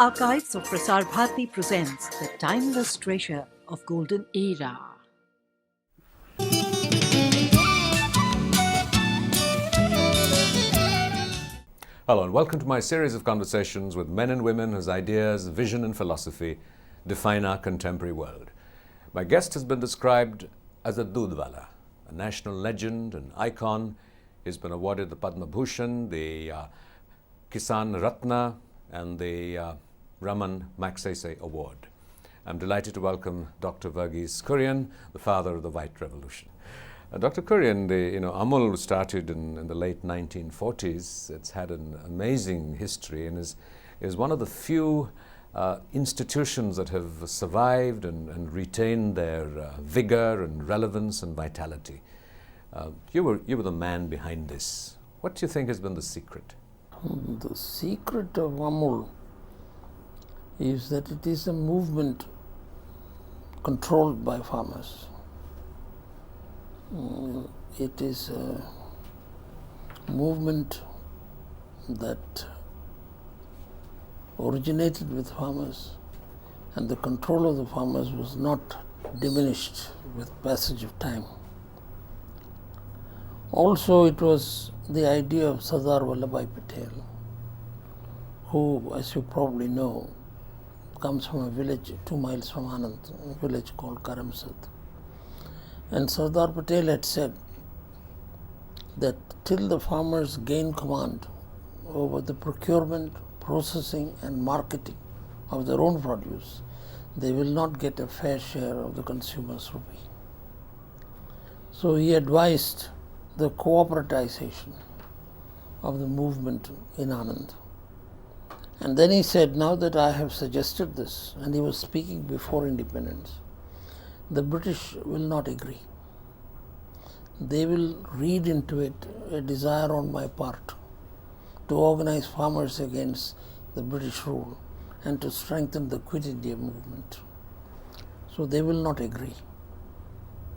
Archives of Prasar Bharati presents the timeless treasure of Golden Era. Hello and welcome to my series of conversations with men and women whose ideas, vision and philosophy define our contemporary world. My guest has been described as a Dudwala, a national legend, an icon. He's been awarded the Padma Bhushan, the Kisan Ratna and the Raman Magsaysay Award. I'm delighted to welcome Dr. Verghese Kurien, the father of the White Revolution. Dr. Kurien, Amul was started in the late 1940s. It's had an amazing history and is one of the few institutions that have survived and retained their vigor and relevance and vitality. You were the man behind this. What do you think has been the secret? The secret of Amul is that it is a movement controlled by farmers. It is a movement that originated with farmers, and the control of the farmers was not diminished with passage of time. Also, it was the idea of Sardar Vallabhbhai Patel, who, as you probably know, comes from a village 2 miles from Anand, a village called Karamsad. And Sardar Patel had said that till the farmers gain command over the procurement, processing and marketing of their own produce, they will not get a fair share of the consumer's rupee. So he advised the cooperativization of the movement in Anand. And then he said, now that I have suggested this, and he was speaking before independence, the British will not agree. They will read into it a desire on my part to organize farmers against the British rule and to strengthen the Quit India movement. So they will not agree.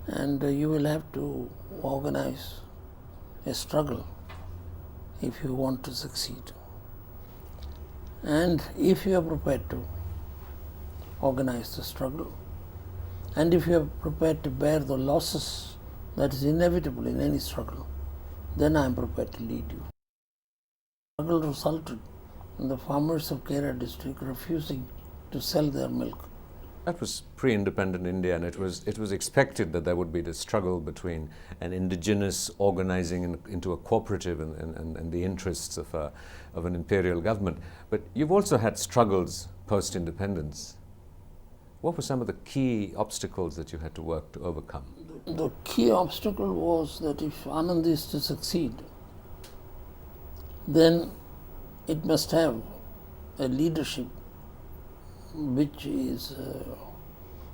And you will have to organize a struggle if you want to succeed. And if you are prepared to organize the struggle, and if you are prepared to bear the losses that is inevitable in any struggle, then I am prepared to lead you. The struggle resulted in the farmers of Kaira district refusing to sell their milk. That was pre-independent India, and it was expected that there would be this struggle between an indigenous organizing into a cooperative and the interests of an imperial government. But you've also had struggles post-independence. What were some of the key obstacles that you had to work to overcome? The key obstacle was that if Anand is to succeed, then it must have a leadership which is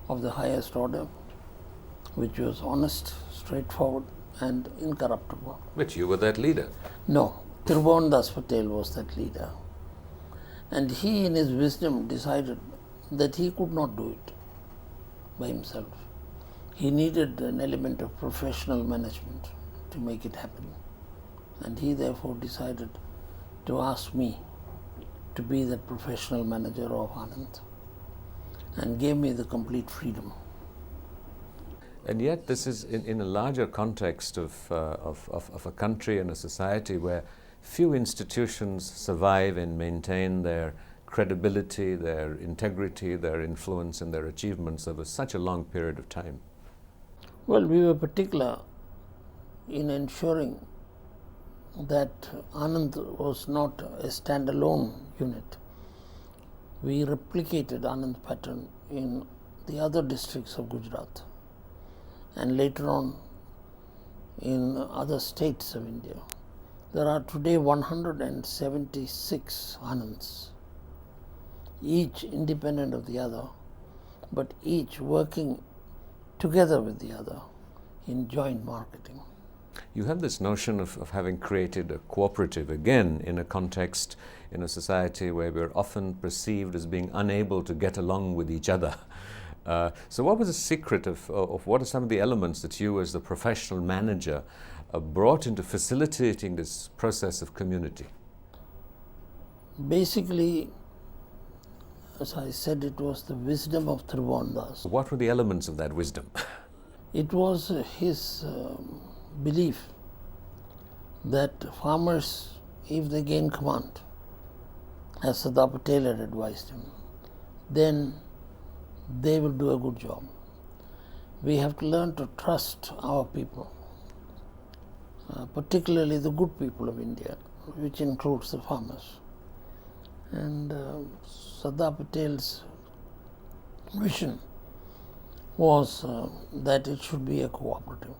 of the highest order, which was honest, straightforward and incorruptible. But you were that leader. No, Tribhuvandas Patel was that leader. And he in his wisdom decided that he could not do it by himself. He needed an element of professional management to make it happen. And he therefore decided to ask me to be the professional manager of Anand, and gave me the complete freedom. And yet this is in a larger context of a country and a society where few institutions survive and maintain their credibility, their integrity, their influence and their achievements over such a long period of time. Well, we were particular in ensuring that Anand was not a standalone unit. We replicated Anand pattern in the other districts of Gujarat and later on in other states of India. There are today 176 Anands, each independent of the other, but each working together with the other in joint marketing. You have this notion of having created a cooperative, again, in a context, in a society where we're often perceived as being unable to get along with each other. So what was the secret of what are some of the elements that you as the professional manager brought into facilitating this process of community? Basically, as I said, it was the wisdom of Tribhuvandas. What were the elements of that wisdom? It was his belief that farmers, if they gain command, as Sardar Patel had advised him, then they will do a good job. We have to learn to trust our people, particularly the good people of India, which includes the farmers. And Sardar Patel's vision was that it should be a cooperative.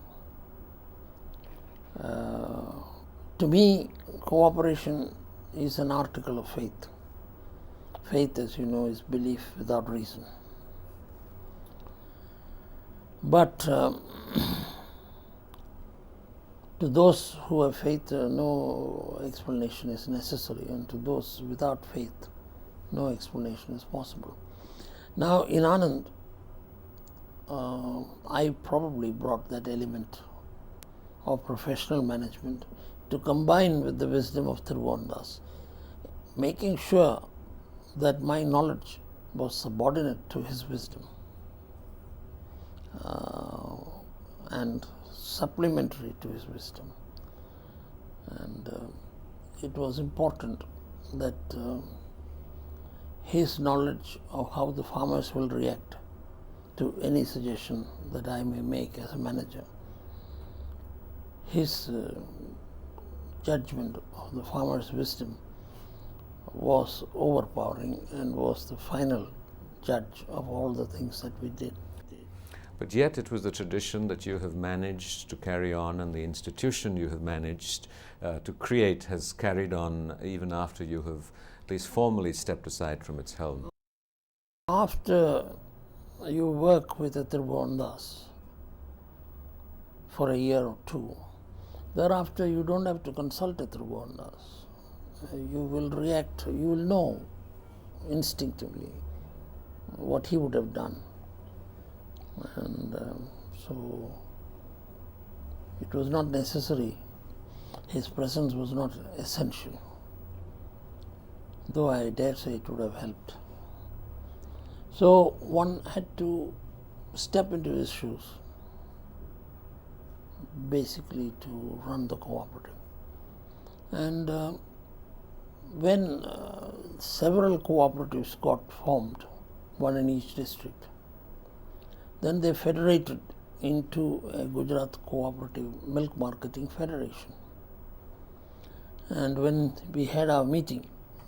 To me, cooperation is an article of faith. Faith, as you know, is belief without reason. But to those who have faith, no explanation is necessary, and to those without faith, no explanation is possible. Now, in Anand, I probably brought that element of professional management to combine with the wisdom of Tribhuvandas, making sure that my knowledge was subordinate to his wisdom and supplementary to his wisdom. And it was important that his knowledge of how the farmers will react to any suggestion that I may make as a manager, his judgment of the farmer's wisdom was overpowering and was the final judge of all the things that we did. But yet it was the tradition that you have managed to carry on, and the institution you have managed to create has carried on even after you have at least formally stepped aside from its helm. After you work with the Tribhuvandas for a year or two, thereafter you don't have to consult the Tribhuvandas. You will react, you will know instinctively what he would have done. And so it was not necessary, his presence was not essential, though I dare say it would have helped. So one had to step into his shoes, basically to run the cooperative. And when several cooperatives got formed, one in each district, then they federated into a Gujarat Cooperative Milk Marketing Federation. And when we had our meeting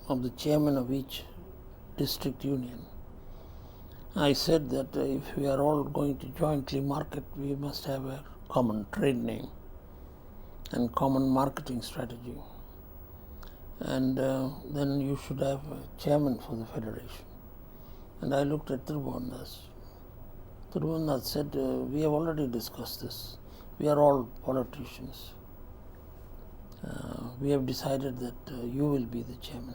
of the chairman of each district union, I said that if we are all going to jointly market, we must have a common trade name and common marketing strategy. And then you should have a chairman for the federation. And I looked at Tribhuvandas. Tribhuvandas said, we have already discussed this. We are all politicians. We have decided that you will be the chairman.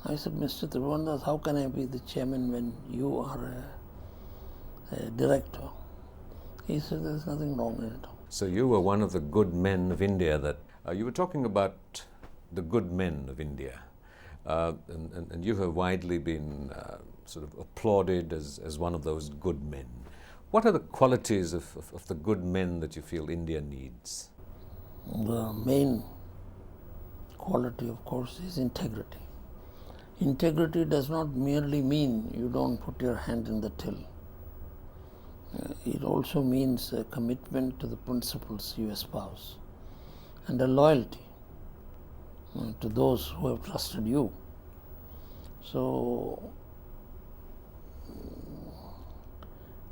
I said, Mr. Tribhuvandas, how can I be the chairman when you are a director? He said, there's nothing wrong in it. So you were one of the good men of India that you were talking about the good men of India, and you have widely been sort of applauded as one of those good men. What are the qualities of the good men that you feel India needs? The main quality, of course, is integrity. Integrity does not merely mean you don't put your hand in the till. It also means a commitment to the principles you espouse and a loyalty to those who have trusted you. So,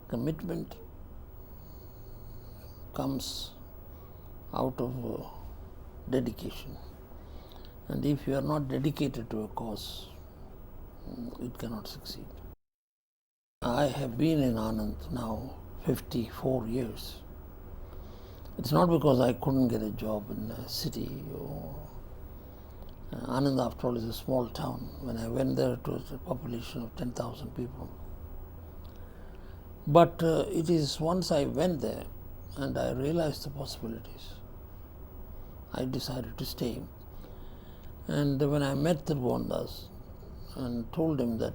commitment comes out of dedication. And if you are not dedicated to a cause, it cannot succeed. I have been in Anand now 54 years. It's not because I couldn't get a job in a city. Anand, after all, is a small town. When I went there, it was a population of 10,000 people. But it is once I went there and I realized the possibilities, I decided to stay. And when I met Tribhuvandas, and told him that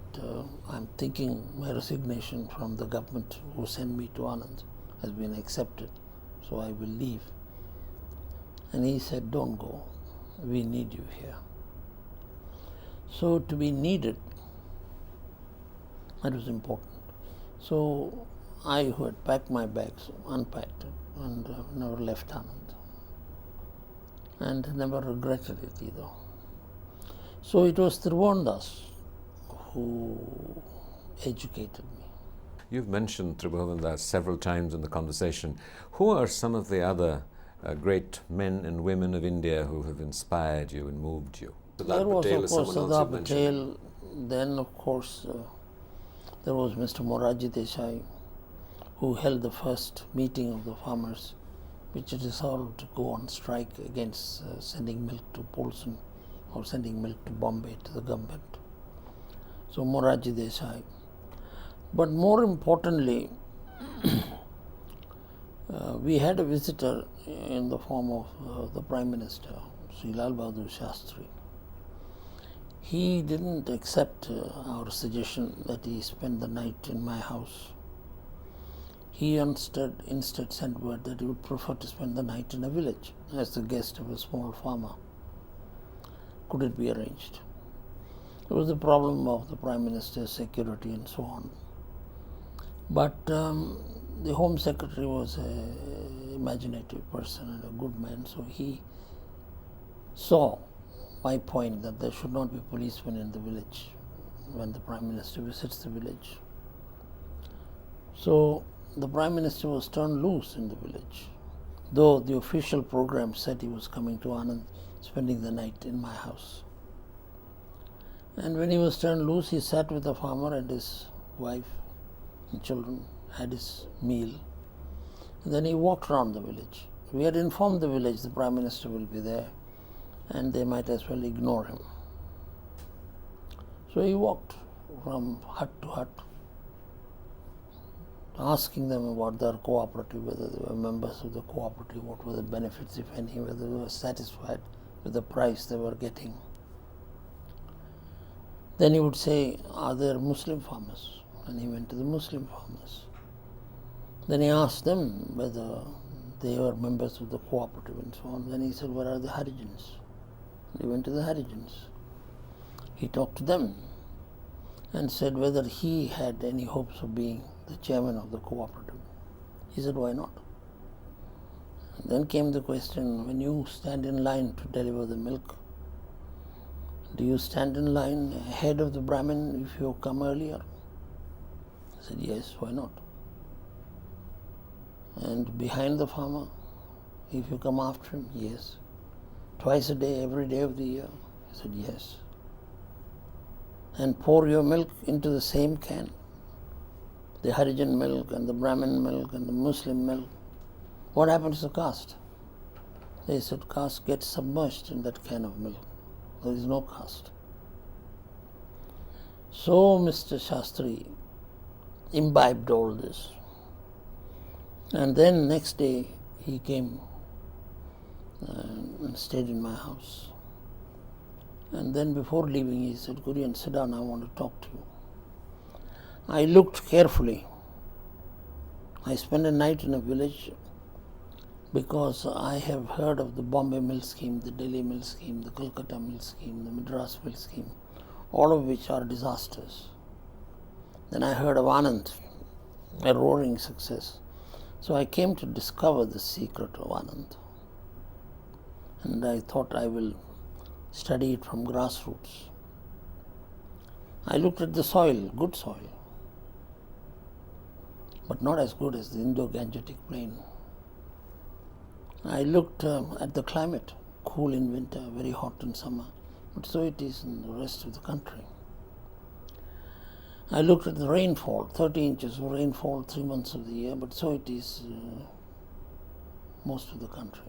I'm thinking my resignation from the government who sent me to Anand has been accepted, so I will leave. And he said, don't go, we need you here. So to be needed, that was important. So I, who had packed my bags, unpacked it and never left Anand, and never regretted it either. So it was Tribhuvandas who educated me. You've mentioned Tribhuvandas several times in the conversation. Who are some of the other great men and women of India who have inspired you and moved you? There was, of course, Sardar Patel. Then, of course, there was Mr. Morarji Desai, who held the first meeting of the farmers, which resolved to go on strike against sending milk to Polson or sending milk to Bombay to the government. So Morarji Desai. But more importantly, we had a visitor in the form of the Prime Minister, Sri Lal Bahadur Shastri. He didn't accept our suggestion that he spend the night in my house. He instead sent word that he would prefer to spend the night in a village as the guest of a small farmer. Could it be arranged? It was the problem of the Prime Minister's security and so on. But the Home Secretary was an imaginative person and a good man, so he saw my point that there should not be policemen in the village when the Prime Minister visits the village. So the Prime Minister was turned loose in the village, though the official program said he was coming to Anand, spending the night in my house. And when he was turned loose, he sat with the farmer and his wife and children, had his meal, and then he walked around the village. We had informed the village the Prime Minister will be there and they might as well ignore him. So he walked from hut to hut, asking them about their cooperative, whether they were members of the cooperative, what were the benefits, if any, whether they were satisfied with the price they were getting. Then he would say, are there Muslim farmers? And he went to the Muslim farmers. Then he asked them whether they were members of the cooperative and so on. Then he said, where are the Harijans? And he went to the Harijans. He talked to them and said whether he had any hopes of being the chairman of the cooperative. He said, why not? And then came the question, when you stand in line to deliver the milk, do you stand in line ahead of the Brahmin if you come earlier? I said, yes, why not? And behind the farmer, if you come after him, yes. Twice a day, every day of the year? I said, yes. And pour your milk into the same can, the Harijan milk and the Brahmin milk and the Muslim milk. What happens to caste? They said, caste gets submerged in that can of milk. There is no caste. So Mr. Shastri imbibed all this. And then next day he came and stayed in my house. And then before leaving he said, Kurien, sit down, I want to talk to you. I looked carefully. I spent a night in a village because I have heard of the Bombay mill scheme, the Delhi mill scheme, the Calcutta mill scheme, the Madras mill scheme, all of which are disasters. Then I heard of Anand, a roaring success. So I came to discover the secret of Anand. And I thought I will study it from grassroots. I looked at the soil, good soil, but not as good as the Indo-Gangetic plain. I looked at the climate, cool in winter, very hot in summer, but so it is in the rest of the country. I looked at the rainfall, 30 inches of rainfall 3 months of the year, but so it is most of the country.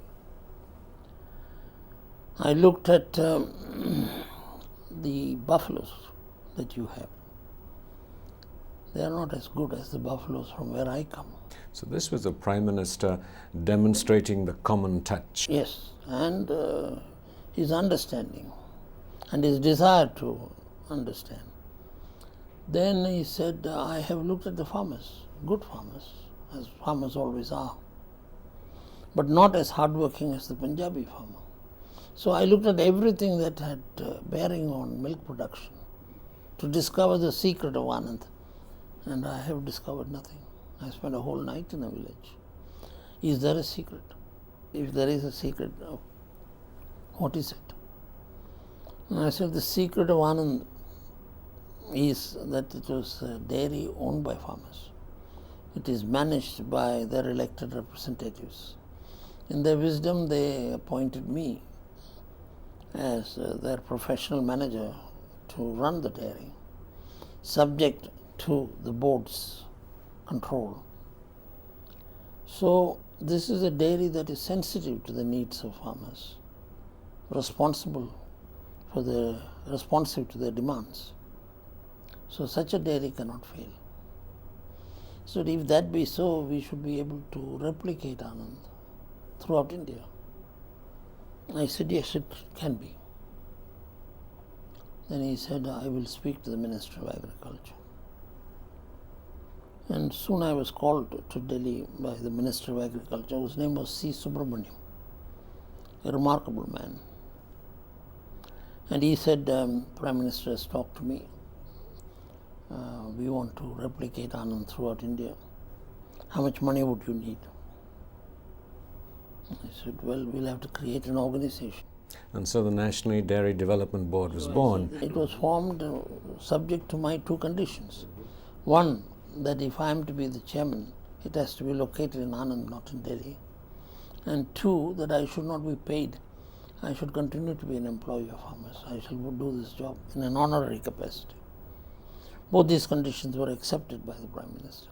I looked at the buffaloes that you have. They are not as good as the buffaloes from where I come. So this was the Prime Minister demonstrating the common touch. Yes, and his understanding and his desire to understand. Then he said, I have looked at the farmers, good farmers, as farmers always are, but not as hardworking as the Punjabi farmer. So I looked at everything that had bearing on milk production to discover the secret of Anand, and I have discovered nothing. I spent a whole night in a village. Is there a secret? If there is a secret, what is it? And I said, the secret of Anand is that it was a dairy owned by farmers. It is managed by their elected representatives. In their wisdom, they appointed me as their professional manager to run the dairy, subject to the board's control. So this is a dairy that is sensitive to the needs of farmers, responsive to their demands. So such a dairy cannot fail. So if that be so, we should be able to replicate Anand throughout India. I said, yes, it can be. Then he said, I will speak to the Minister of Agriculture. And soon I was called to Delhi by the Minister of Agriculture, whose name was C. Subramaniam, a remarkable man. And he said, Prime Minister has talked to me. We want to replicate Anand throughout India. How much money would you need? I said, well, we'll have to create an organization. And so the National Dairy Development Board was born. It was formed subject to my two conditions. One, that if I am to be the chairman, it has to be located in Anand, not in Delhi. And two, that I should not be paid. I should continue to be an employee of farmers. I shall do this job in an honorary capacity. Both these conditions were accepted by the Prime Minister.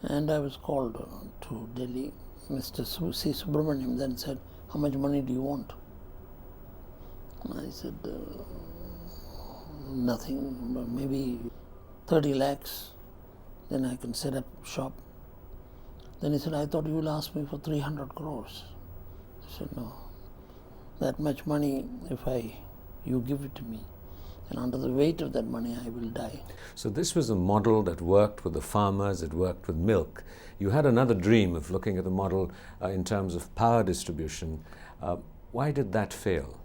And I was called to Delhi. Mr. C. Subramaniam then said, how much money do you want? And I said, nothing, maybe 30 lakhs. Then I can set up shop. Then he said, I thought you will ask me for 300 crores. I said, no, that much money, if you give it to me, and under the weight of that money I will die. So this was a model that worked with the farmers, it worked with milk. You had another dream of looking at the model in terms of power distribution. Why did that fail?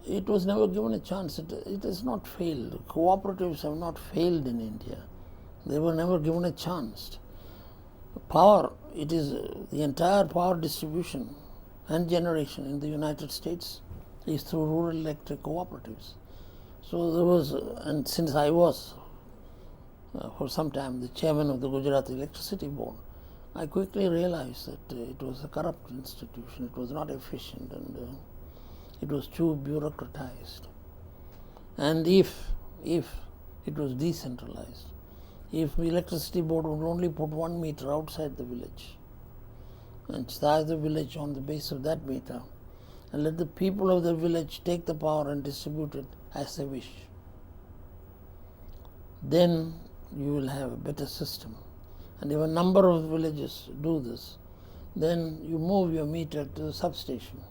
It was never given a chance. It has not failed. Cooperatives have not failed in India. They were never given a chance. Power, it is the entire power distribution and generation in the United States is through rural electric cooperatives. So there was, and since I was for some time the chairman of the Gujarat Electricity Board, I quickly realized that it was a corrupt institution, it was not efficient, and it was too bureaucratized. And if it was decentralized, if the electricity board would only put 1 meter outside the village and charge the village on the base of that meter and let the people of the village take the power and distribute it as they wish, then you will have a better system. And if a number of villages do this, then you move your meter to the substation,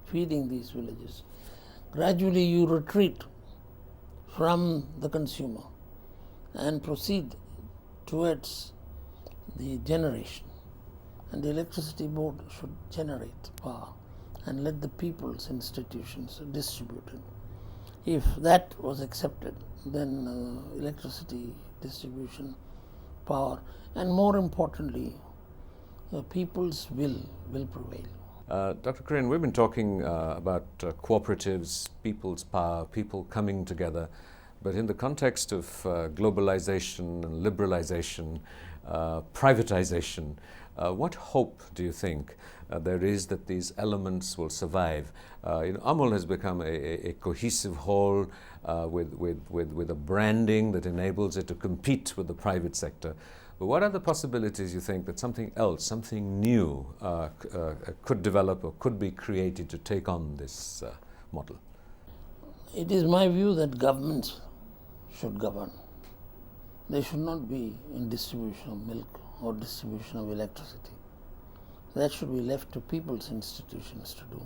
feeding these villages. Gradually you retreat from the consumer and proceed towards the generation. And the electricity board should generate power and let the people's institutions distribute it. If that was accepted, then electricity distribution, power, and more importantly, people's will prevail. Dr. Kurien, we've been talking about cooperatives, people's power, people coming together, but in the context of globalization and liberalization, privatization, what hope do you think there is that these elements will survive? Amul has become a cohesive whole with a branding that enables it to compete with the private sector. But what are the possibilities you think that something else, something new could develop or could be created to take on this model? It is my view that governments should govern. They should not be in distribution of milk or distribution of electricity. That should be left to people's institutions to do.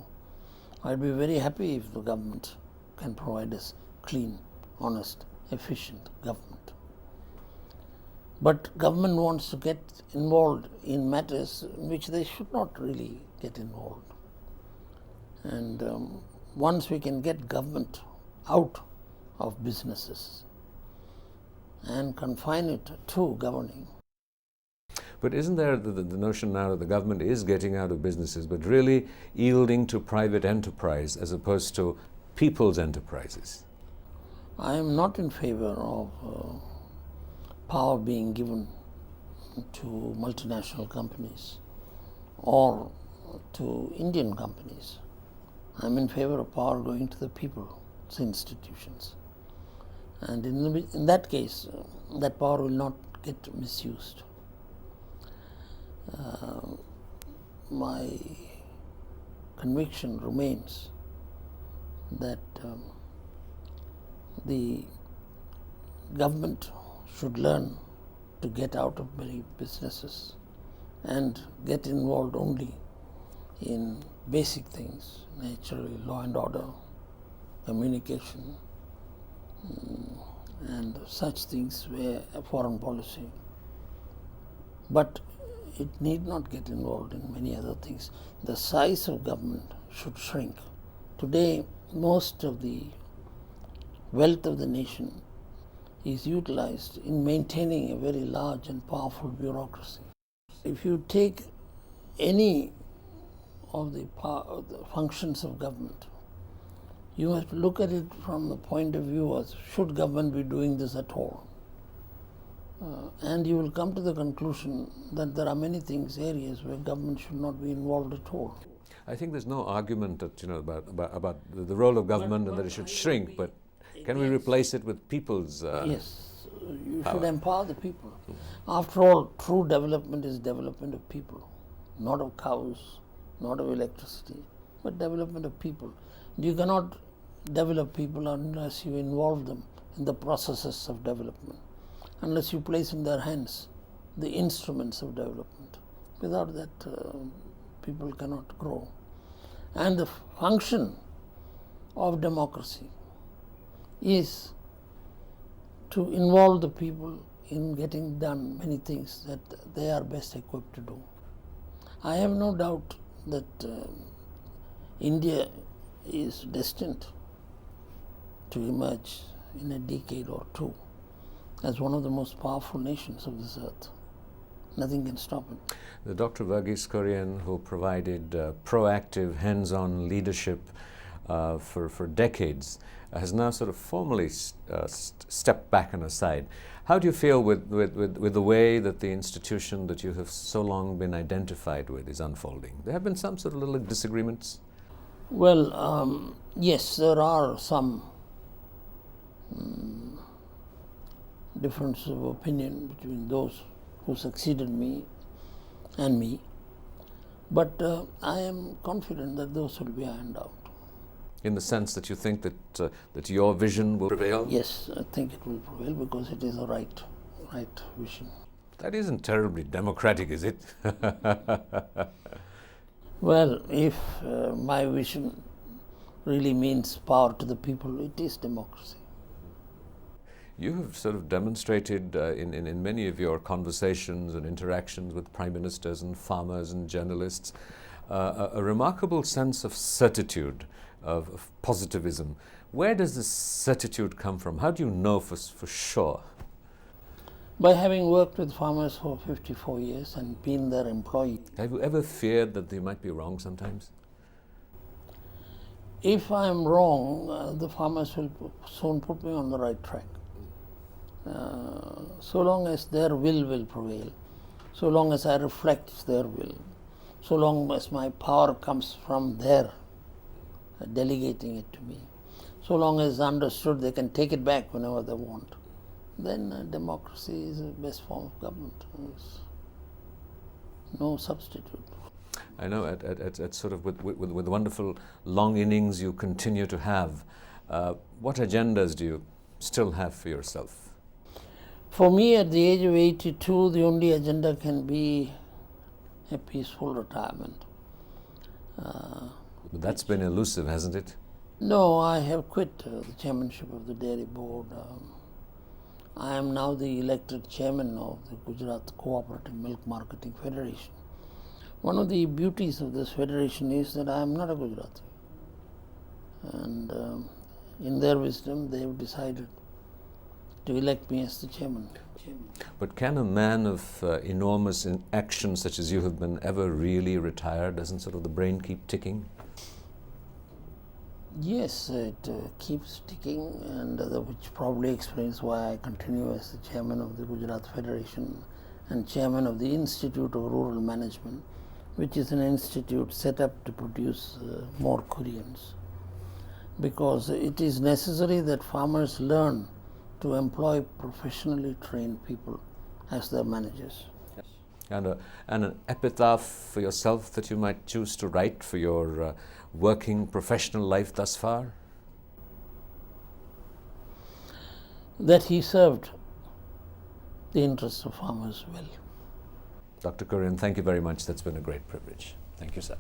I'd be very happy if the government can provide us clean honest, efficient government. But government wants to get involved in matters in which they should not really get involved. And once we can get government out of businesses and confine it to governing. But isn't there the notion now that the government is getting out of businesses, but really yielding to private enterprise as opposed to people's enterprises? I am not in favor of power being given to multinational companies or to Indian companies. I am in favor of power going to the people's institutions. And in that case, that power will not get misused. My conviction remains that the government should learn to get out of many businesses and get involved only in basic things, naturally law and order, communication, and such things were foreign policy. But it need not get involved in many other things. The size of government should shrink. Today, most of the wealth of the nation is utilized in maintaining a very large and powerful bureaucracy. If you take any of the functions of government, you have to look at it from the point of view of should government be doing this at all? And you will come to the conclusion that there are many things, areas where government should not be involved at all. I think there's no argument that about the role of government and that it should shrink, but can we replace it with people's Yes, you power? should empower the people. After all, true development is development of people, not of cows, not of electricity, but development of people. You cannot develop people unless you involve them in the processes of development, unless you place in their hands the instruments of development. Without that, people cannot grow. And the function of democracy is to involve the people in getting done many things that they are best equipped to do. I have no doubt that India is destined to emerge in a decade or two as one of the most powerful nations of this earth. Nothing can stop it. The Dr. Verghese Kurien, who provided proactive, hands-on leadership for decades, has now sort of formally stepped back and aside. How do you feel with the way that the institution that you have so long been identified with is unfolding? There have been some sort of little disagreements? Well, yes, there are some differences of opinion between those who succeeded me and me, but I am confident that those will be ironed out. In the sense that you think that your vision will prevail? Yes, I think it will prevail because it is a right vision. That isn't terribly democratic, is it? Well, if my vision really means power to the people, it is democracy. You have sort of demonstrated in many of your conversations and interactions with prime ministers and farmers and journalists a remarkable sense of certitude, of positivism. Where does this certitude come from? How do you know for sure? By having worked with farmers for 54 years and been their employee. Have you ever feared that they might be wrong sometimes? If I am wrong, the farmers will soon put me on the right track. So long as their will prevail, so long as I reflect their will, so long as my power comes from their delegating it to me, so long as understood they can take it back whenever they want, then democracy is the best form of government. There's no substitute. I know at sort of with wonderful long innings you continue to have. What agendas do you still have for yourself? For me, at the age of 82, the only agenda can be a peaceful retirement. But that's been elusive, hasn't it? No, I have quit the chairmanship of the dairy board. I am now the elected chairman of the Gujarat Cooperative Milk Marketing Federation. One of the beauties of this federation is that I am not a Gujarati. And in their wisdom, they have decided to elect me as the chairman. But can a man of enormous action such as you have been ever really retire? Doesn't sort of the brain keep ticking? Yes, it keeps ticking, and which probably explains why I continue as the chairman of the Gujarat Federation and chairman of the Institute of Rural Management, which is an institute set up to produce more Kurians. Because it is necessary that farmers learn to employ professionally trained people as their managers. And an epitaph for yourself that you might choose to write for your working professional life thus far? That he served the interests of farmers well. Dr. Kurien, thank you very much. That's been a great privilege. Thank you, sir.